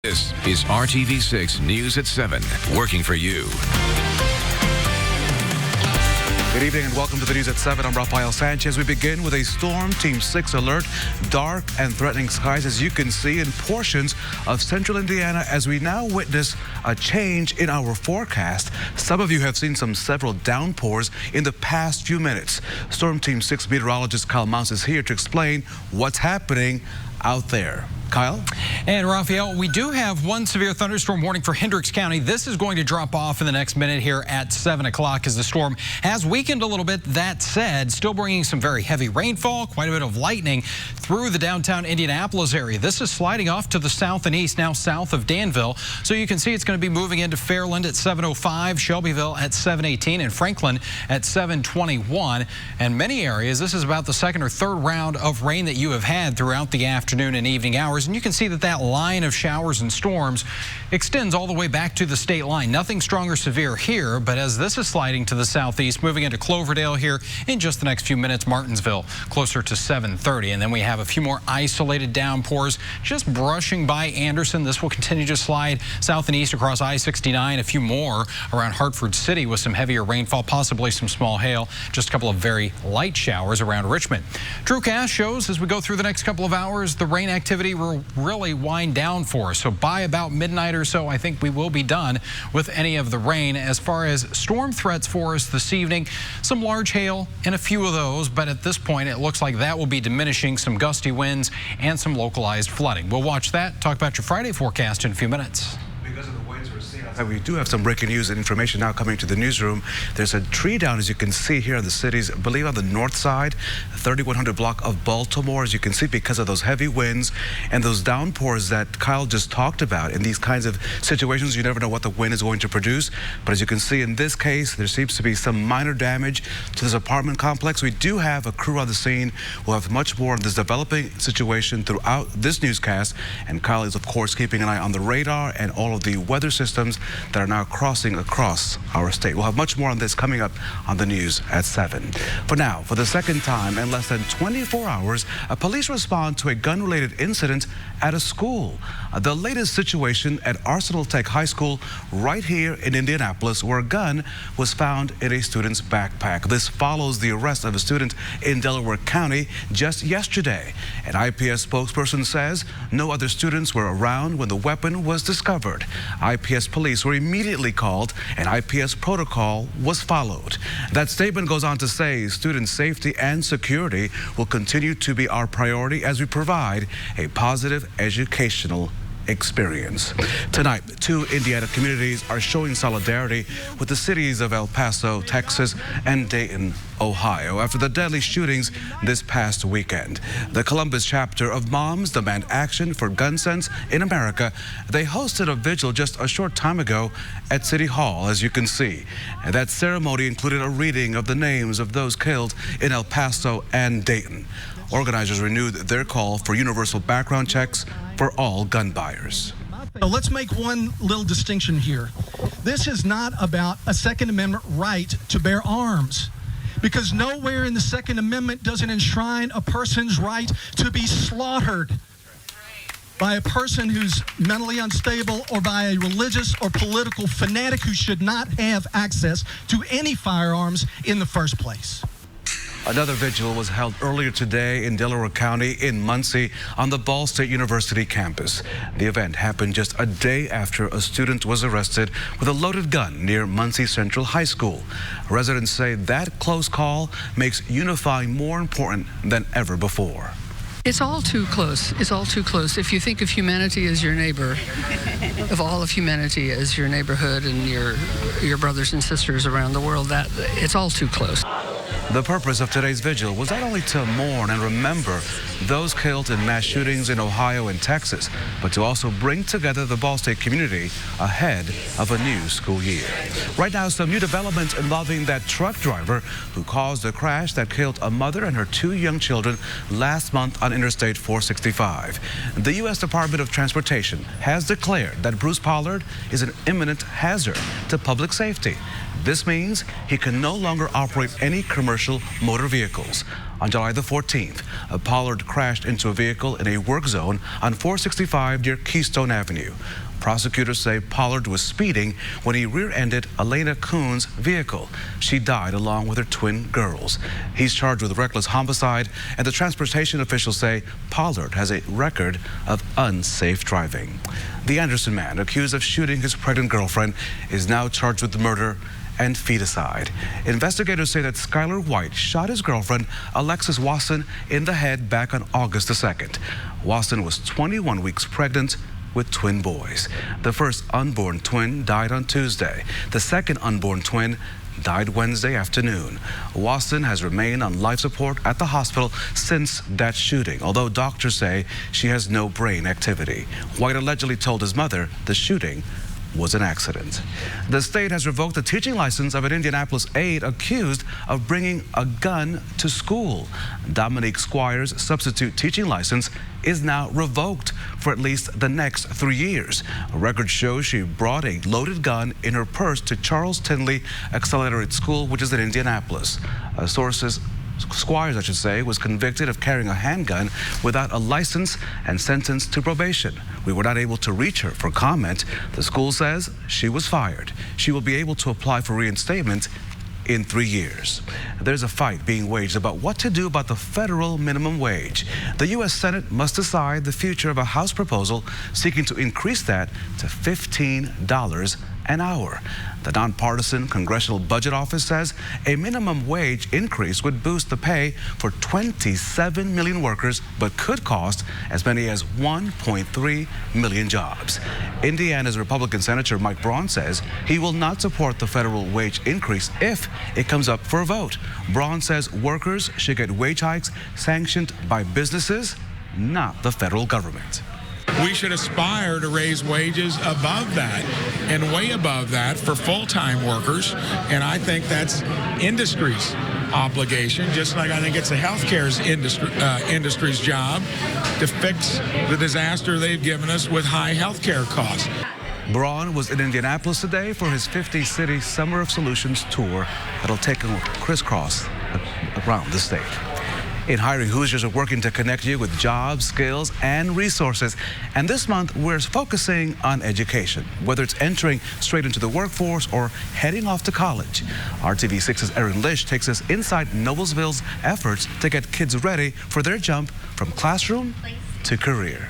This is RTV6 News at 7, working for you. Good evening and welcome to the News at 7. I'm Rafael Sanchez. We begin with a Storm Team 6 alert. Dark and threatening skies, as you can see, in portions of central Indiana as we now witness a change in our forecast. Some of you have seen several downpours in the past few minutes. Storm Team 6 meteorologist Kyle Mounce is here to explain what's happening out there. Kyle? And Rafael, we do have one severe thunderstorm warning for Hendricks County. This is going to drop off in the next minute here at 7 o'clock as the storm has weakened a little bit. That said, still bringing some very heavy rainfall, quite a bit of lightning through the downtown Indianapolis area. This is sliding off to the south and east, now south of Danville. So you can see it's going to be moving into Fairland at 7:05, Shelbyville at 7:18, and Franklin at 7:21. And many areas, this is about the second or third round of rain that you have had throughout the afternoon and evening hours. And you can see that line of showers and storms extends all the way back to the state line. Nothing strong or severe here, but as this is sliding to the southeast, moving into Cloverdale here in just the next few minutes, Martinsville closer to 7:30. And then we have a few more isolated downpours just brushing by Anderson. This will continue to slide south and east across I-69. A few more around Hartford City with some heavier rainfall, possibly some small hail. Just a couple of very light showers around Richmond. TrueCast shows as we go through the next couple of hours, the rain activity will really wind down for us. So by about midnight or so, I think we will be done with any of the rain. As far as storm threats for us this evening, some large hail and a few of those, but at this point it looks like that will be diminishing, some gusty winds and some localized flooding. We'll watch that, talk about your Friday forecast in a few minutes. Because of the winds we're seeing outside, we do have some breaking news and information now coming to the newsroom. There's a tree down, as you can see here in the city's, I believe on the north side, 3100 block of Baltimore, as you can see, because of those heavy winds and those downpours that Kyle just talked about. In these kinds of situations, you never know what the wind is going to produce. But as you can see in this case, there seems to be some minor damage to this apartment complex. We do have a crew on the scene. We'll have much more on this developing situation throughout this newscast. And Kyle is, of course, keeping an eye on the radar and all of the weather systems that are now crossing across our state. We'll have much more on this coming up on the news at 7. For now, for the second time in less than 24 hours, police respond to a gun-related incident at a school. The latest situation at Arsenal Tech High School right here in Indianapolis, where a gun was found in a student's backpack. This follows the arrest of a student in Delaware County just yesterday. An IPS spokesperson says no other students were around when the weapon was discovered. IPS police were immediately called and IPS protocol was followed. That statement goes on to say student safety and security will continue to be our priority as we provide a positive educational experience. Tonight, 2 Indiana communities are showing solidarity with the cities of El Paso, Texas, and Dayton, Ohio, after the deadly shootings this past weekend. The Columbus chapter of Moms Demand Action for Gun Sense in America, they hosted a vigil just a short time ago at City Hall, as you can see. And that ceremony included a reading of the names of those killed in El Paso and Dayton. Organizers renewed their call for universal background checks for all gun buyers. So let's make one little distinction here. This is not about a Second Amendment right to bear arms, because nowhere in the Second Amendment does it enshrine a person's right to be slaughtered by a person who's mentally unstable or by a religious or political fanatic who should not have access to any firearms in the first place. Another vigil was held earlier today in Delaware County in Muncie on the Ball State University campus. The event happened just a day after a student was arrested with a loaded gun near Muncie Central High School. Residents say that close call makes unifying more important than ever before. It's all too close. It's all too close. If you think of humanity as your neighbor, of all of humanity as your neighborhood and your brothers and sisters around the world, that it's all too close. The purpose of today's vigil was not only to mourn and remember those killed in mass shootings in Ohio and Texas, but to also bring together the Ball State community ahead of a new school year. Right now, some new developments involving that truck driver who caused a crash that killed a mother and her 2 young children last month on Interstate 465. The U.S. Department of Transportation has declared that Bruce Pollard is an imminent hazard to public safety. This means he can no longer operate any commercial motor vehicles. On July the 14th, a Pollard crashed into a vehicle in a work zone on 465 near Keystone Avenue. Prosecutors say Pollard was speeding when he rear-ended Elena Kuhn's vehicle. She died along with her twin girls. He's charged with reckless homicide, and the transportation officials say Pollard has a record of unsafe driving. The Anderson man, accused of shooting his pregnant girlfriend, is now charged with murder and feticide. Investigators say that Skylar White shot his girlfriend, Alexis Wasson, in the head back on August the 2nd. Wasson was 21 weeks pregnant with twin boys. The first unborn twin died on Tuesday. The second unborn twin died Wednesday afternoon. Wasson has remained on life support at the hospital since that shooting, although doctors say she has no brain activity. White allegedly told his mother the shooting was an accident. The state has revoked the teaching license of an Indianapolis aide accused of bringing a gun to school. Dominique Squire's substitute teaching license is now revoked for at least the next 3 years. A record shows she brought a loaded gun in her purse to Charles Tinley Accelerated School, which is in Indianapolis. Squires, was convicted of carrying a handgun without a license and sentenced to probation. We were not able to reach her for comment. The school says she was fired. She will be able to apply for reinstatement in 3 years. There's a fight being waged about what to do about the federal minimum wage. The U.S. Senate must decide the future of a House proposal seeking to increase that to $15 an hour. The nonpartisan Congressional Budget Office says a minimum wage increase would boost the pay for 27 million workers, but could cost as many as 1.3 million jobs. Indiana's Republican Senator Mike Braun says he will not support the federal wage increase if it comes up for a vote. Braun says workers should get wage hikes sanctioned by businesses, not the federal government. We should aspire to raise wages above that and way above that for full-time workers. And I think that's industry's obligation, just like I think it's the healthcare industry's job to fix the disaster they've given us with high healthcare costs. Braun was in Indianapolis today for his 50-city Summer of Solutions tour that'll take him crisscross around the state. In Hiring Hoosiers are working to connect you with jobs, skills, and resources. And this month, we're focusing on education, whether it's entering straight into the workforce or heading off to college. RTV6's Erin Lish takes us inside Noblesville's efforts to get kids ready for their jump from classroom to career.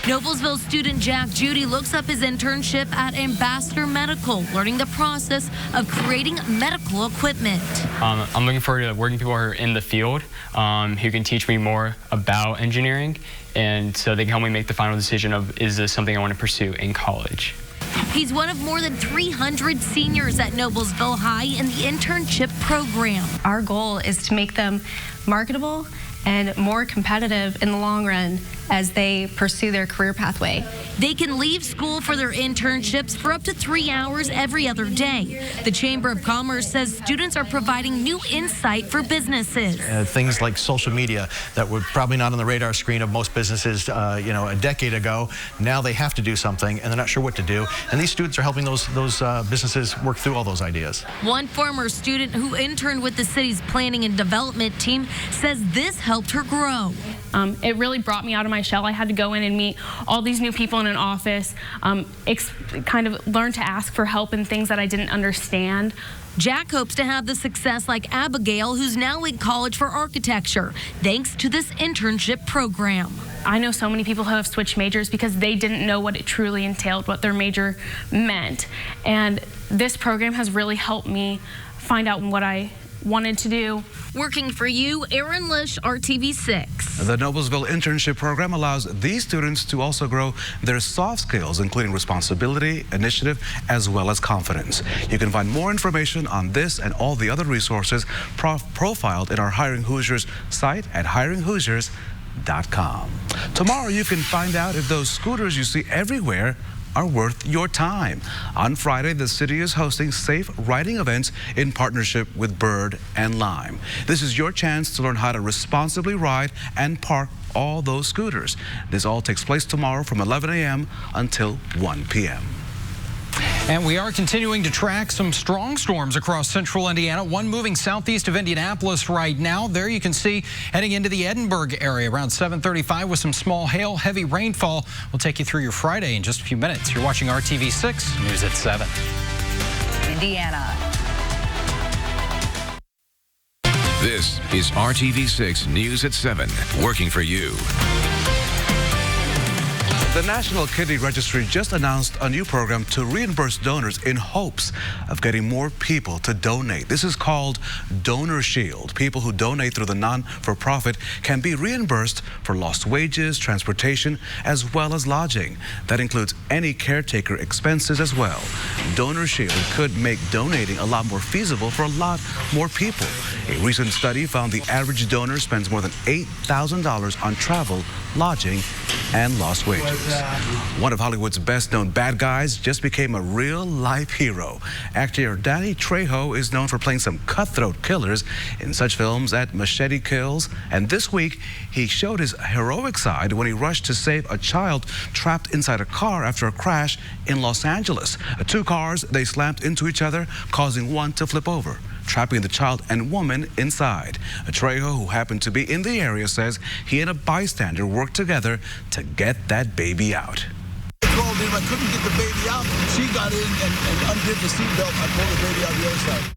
Noblesville student Jack Judy looks up his internship at Ambassador Medical, learning the process of creating medical equipment. I'm looking forward to working with people who are in the field, who can teach me more about engineering, and so they can help me make the final decision of, is this something I want to pursue in college? He's one of more than 300 seniors at Noblesville High in the internship program. Our goal is to make them marketable and more competitive in the long run as they pursue their career pathway. They can leave school for their internships for up to 3 hours every other day. The Chamber of Commerce says students are providing new insight for businesses. Things like social media that were probably not on the radar screen of most businesses, a decade ago. Now they have to do something and they're not sure what to do. And these students are helping those businesses work through all those ideas. One former student who interned with the city's planning and development team says this helped her grow. It really brought me out of my shell. I had to go in and meet all these new people in an office, kind of learn to ask for help in things that I didn't understand. Jack hopes to have the success like Abigail, who's now in college for architecture, thanks to this internship program. I know so many people who have switched majors because they didn't know what it truly entailed, what their major meant. And this program has really helped me find out what I wanted to do. Working for you, Erin Lish, RTV6. The Noblesville Internship Program allows these students to also grow their soft skills, including responsibility, initiative, as well as confidence. You can find more information on this and all the other resources profiled in our Hiring Hoosiers site at hiringhoosiers.com. Tomorrow, you can find out if those scooters you see everywhere are worth your time. On Friday, the city is hosting safe riding events in partnership with Bird and Lime. This is your chance to learn how to responsibly ride and park all those scooters. This all takes place tomorrow from 11 a.m. until 1 p.m. And we are continuing to track some strong storms across central Indiana. One moving southeast of Indianapolis right now. There you can see heading into the Edinburgh area around 7:35 with some small hail, heavy rainfall. We'll take you through your Friday in just a few minutes. You're watching RTV6 News at 7. Indiana. This is RTV6 News at 7, working for you. The National Kidney Registry just announced a new program to reimburse donors in hopes of getting more people to donate. This is called Donor Shield. People who donate through the non-for-profit can be reimbursed for lost wages, transportation, as well as lodging. That includes any caretaker expenses as well. Donor Shield could make donating a lot more feasible for a lot more people. A recent study found the average donor spends more than $8,000 on travel, lodging, and lost wages. One of Hollywood's best-known bad guys just became a real-life hero. Actor Danny Trejo is known for playing some cutthroat killers in such films as Machete Kills, and this week he showed his heroic side when he rushed to save a child trapped inside a car after a crash in Los Angeles. Two cars, they slammed into each other, causing one to flip over, trapping the child and woman inside. Trejo, who happened to be in the area, says he and a bystander worked together to get that baby out. I called in, I couldn't get the baby out. She got in and undid the seatbelt. I pulled the baby out the other side.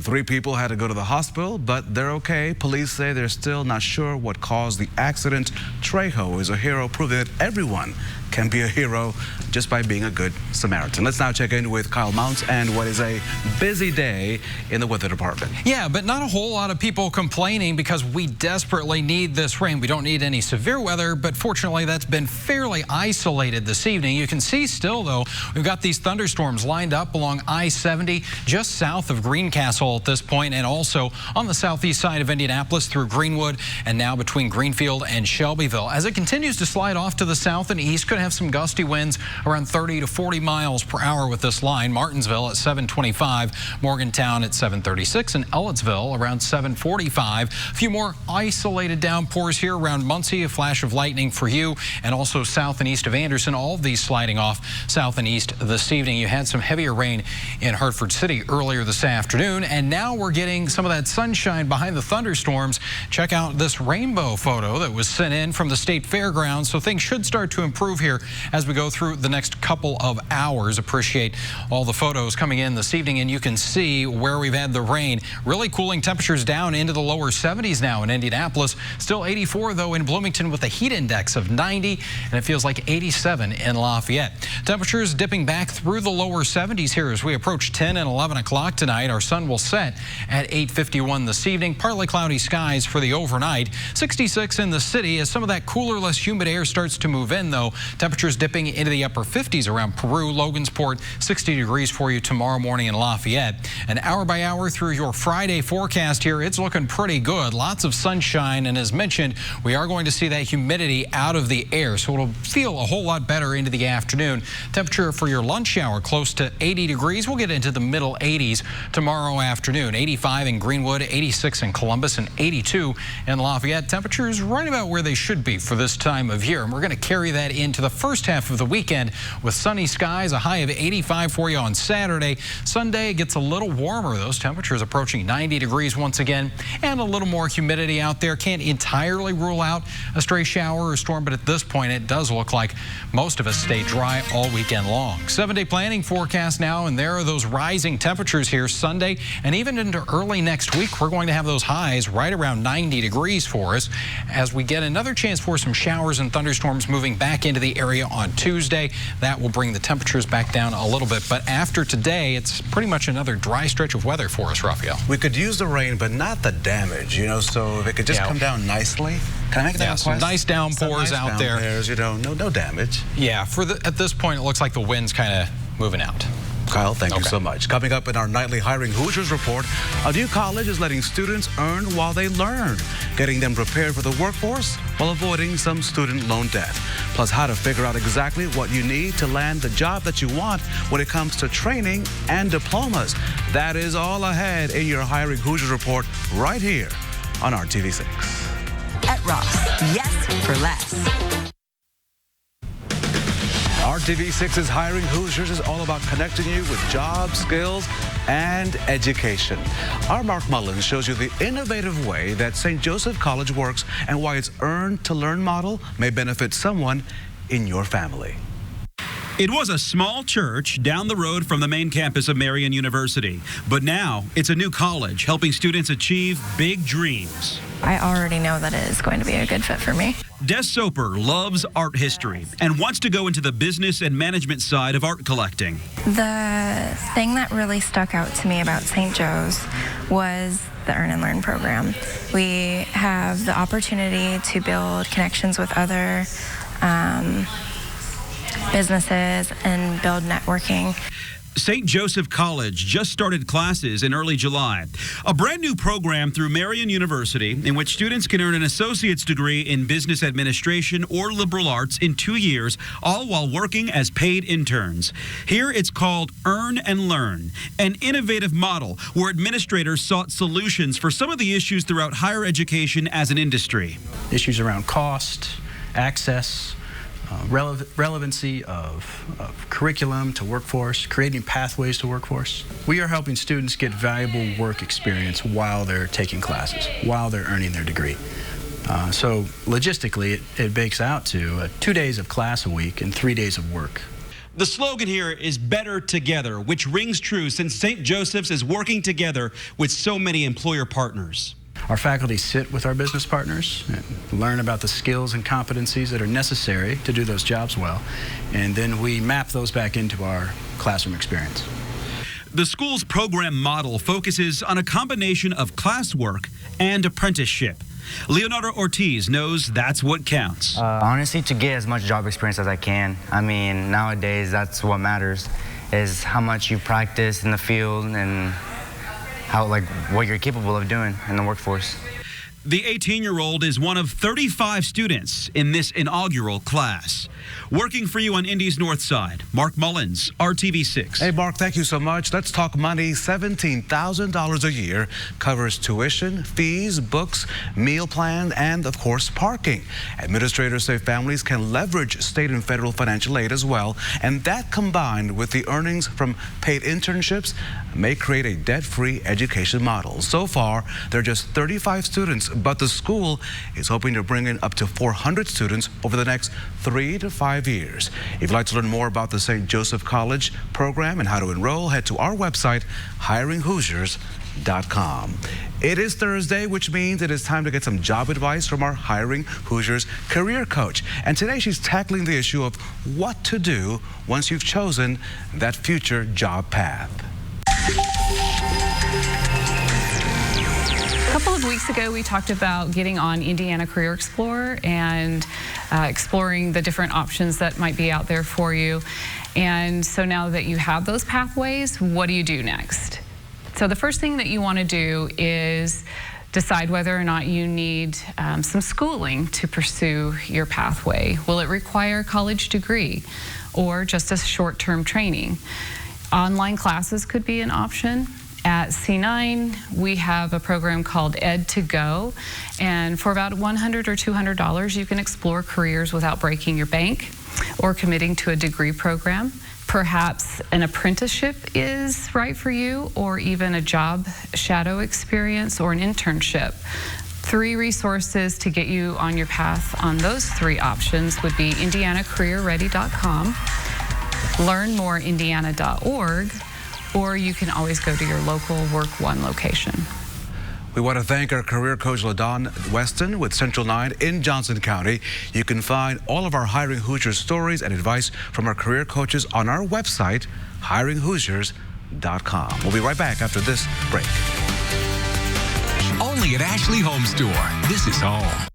3 people had to go to the hospital, but they're okay. Police say they're still not sure what caused the accident. Trejo is a hero, proving that everyone can be a hero just by being a good Samaritan. Let's now check in with Kyle Mounts and what is a busy day in the weather department. Yeah, but not a whole lot of people complaining because we desperately need this rain. We don't need any severe weather, but fortunately that's been fairly isolated this evening. You can see still, though, we've got these thunderstorms lined up along I-70 just south of Greencastle at this point, and also on the southeast side of Indianapolis through Greenwood and now between Greenfield and Shelbyville. As it continues to slide off to the south and east, could have some gusty winds around 30 to 40 miles per hour with this line. Martinsville at 7:25, Morgantown at 7:36, and Ellettsville around 7:45. A few more isolated downpours here around Muncie, a flash of lightning for you, and also south and east of Anderson. All of these sliding off south and east this evening. You had some heavier rain in Hartford City earlier this afternoon, and now we're getting some of that sunshine behind the thunderstorms. Check out this rainbow photo that was sent in from the State Fairgrounds, so things should start to improve here as we go through the next couple of hours. Appreciate all the photos coming in this evening, and you can see where we've had the rain. Really cooling temperatures down into the lower 70s now in Indianapolis. Still 84, though, in Bloomington with a heat index of 90, and it feels like 87 in Lafayette. Temperatures dipping back through the lower 70s here as we approach 10 and 11 o'clock tonight. Our sun will set at 8:51 this evening. Partly cloudy skies for the overnight. 66 in the city as some of that cooler, less humid air starts to move in, though. Temperatures dipping into the upper 50s around Peru, Logansport, 60 degrees for you tomorrow morning in Lafayette. And hour by hour through your Friday forecast here, it's looking pretty good. Lots of sunshine, and as mentioned, we are going to see that humidity out of the air, so it'll feel a whole lot better into the afternoon. Temperature for your lunch hour close to 80 degrees. We'll get into the middle 80s tomorrow afternoon. 85 in Greenwood, 86 in Columbus, and 82 in Lafayette. Temperatures right about where they should be for this time of year, and we're going to carry that into the first half of the weekend with sunny skies, a high of 85 for you on Saturday. Sunday gets a little warmer. Those temperatures approaching 90 degrees once again, and a little more humidity out there. Can't entirely rule out a stray shower or storm, but at this point it does look like most of us stay dry all weekend long. 7-day planning forecast now, and there are those rising temperatures here Sunday and even into early next week. We're going to have those highs right around 90 degrees for us as we get another chance for some showers and thunderstorms moving back into the area on Tuesday. That will bring the temperatures back down a little bit, but after today, it's pretty much another dry stretch of weather for us, Raphael. We could use the rain, but not the damage, you know, so if it could just come down nicely. Can I make that request? Some nice downpours out there. You know, no damage. Yeah, at this point, it looks like the wind's kind of moving out. Kyle, thank you so much. Coming up in our nightly Hiring Hoosiers report, a new college is letting students earn while they learn, getting them prepared for the workforce while avoiding some student loan debt. Plus, how to figure out exactly what you need to land the job that you want when it comes to training and diplomas. That is all ahead in your Hiring Hoosiers report right here on RTV6. At Ross, yes for less. Our RTV6's Hiring Hoosiers is all about connecting you with jobs, skills, and education. Our Mark Mullins shows you the innovative way that St. Joseph College works and why its Earn to Learn model may benefit someone in your family. It was a small church down the road from the main campus of Marian University, but now it's a new college helping students achieve big dreams. I already know that it is going to be a good fit for me. Des Soper loves art history and wants to go into the business and management side of art collecting. The thing that really stuck out to me about St. Joe's was the Earn and Learn program. We have the opportunity to build connections with other businesses and build networking. St. Joseph College just started classes in early July. A brand new program through Marian University in which students can earn an associate's degree in business administration or liberal arts in 2 years, all while working as paid interns. Here it's called Earn and Learn, an innovative model where administrators sought solutions for some of the issues throughout higher education as an industry. Issues around cost, access, relevancy of curriculum to workforce, creating pathways to workforce. We are helping students get valuable work experience while they're taking classes, while they're earning their degree. So logistically, it bakes out to 2 days of class a week and 3 days of work. The slogan here is Better Together, which rings true since St. Joseph's is working together with so many employer partners. Our faculty sit with our business partners and learn about the skills and competencies that are necessary to do those jobs well, and then we map those back into our classroom experience. The school's program model focuses on a combination of classwork and apprenticeship. Leonardo Ortiz knows that's what counts. Honestly, to get as much job experience as I can. I mean, nowadays, that's what matters, is how much you practice in the field and what you're capable of doing in the workforce. The 18-year-old is one of 35 students in this inaugural class. Working for you on Indy's North Side, Mark Mullins, RTV6. Hey, Mark, thank you so much. Let's talk money. $17,000 a year covers tuition, fees, books, meal plans, and, of course, parking. Administrators say families can leverage state and federal financial aid as well, and that combined with the earnings from paid internships may create a debt-free education model. So far, there are just 35 students, but the school is hoping to bring in up to 400 students over the next 3 to 5 years. If you'd like to learn more about the St. Joseph College program and how to enroll, head to our website, hiringhoosiers.com. It is Thursday, which means it is time to get some job advice from our Hiring Hoosiers career coach. And today she's tackling the issue of what to do once you've chosen that future job path. A couple of weeks ago, we talked about getting on Indiana Career Explorer and exploring the different options that might be out there for you. And so now that you have those pathways, what do you do next? So the first thing that you want to do is decide whether or not you need some schooling to pursue your pathway. Will it require a college degree or just a short-term training? Online classes could be an option. At C9, we have a program called Ed2Go, and for about $100 or $200, you can explore careers without breaking your bank or committing to a degree program. Perhaps an apprenticeship is right for you, or even a job shadow experience or an internship. 3 resources to get you on your path on those 3 options would be indianacareerready.com, learnmoreindiana.org, or you can always go to your local Work One location. We want to thank our career coach, LaDawn Weston with Central 9 in Johnson County. You can find all of our Hiring Hoosiers stories and advice from our career coaches on our website, hiringhoosiers.com. We'll be right back after this break. Only at Ashley Home Store. This is home.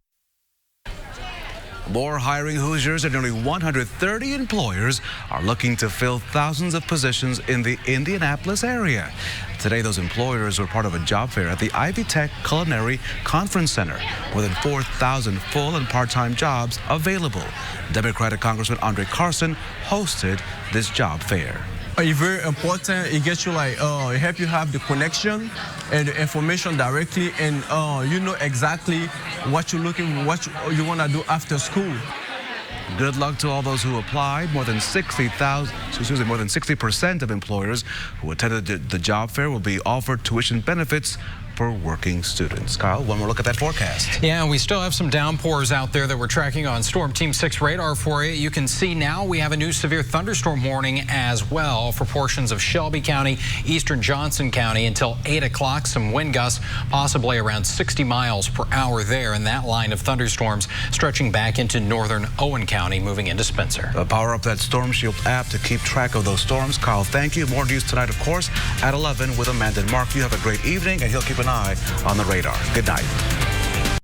More Hiring Hoosiers and nearly 130 employers are looking to fill thousands of positions in the Indianapolis area. Today, those employers were part of a job fair at the Ivy Tech Culinary Conference Center. More than 4,000 full and part-time jobs available. Democratic Congressman Andre Carson hosted this job fair. It's very important. It gets you it helps you have the connection and the information directly, and you know exactly what you're looking, what you want to do after school. Good luck to all those who applied. More than 60% of employers who attended the job fair will be offered tuition benefits for working students. Kyle, one more look at that forecast. Yeah, we still have some downpours out there that we're tracking on Storm Team 6 radar for you. You can see now we have a new severe thunderstorm warning as well for portions of Shelby County, eastern Johnson County until 8 o'clock. Some wind gusts possibly around 60 miles per hour there, and that line of thunderstorms stretching back into northern Owen County, moving into Spencer. Power up that Storm Shield app to keep track of those storms. Kyle, thank you. More news tonight, of course, at 11 with Amanda and Mark. You have a great evening, and he'll keep an eye on the radar. Good night.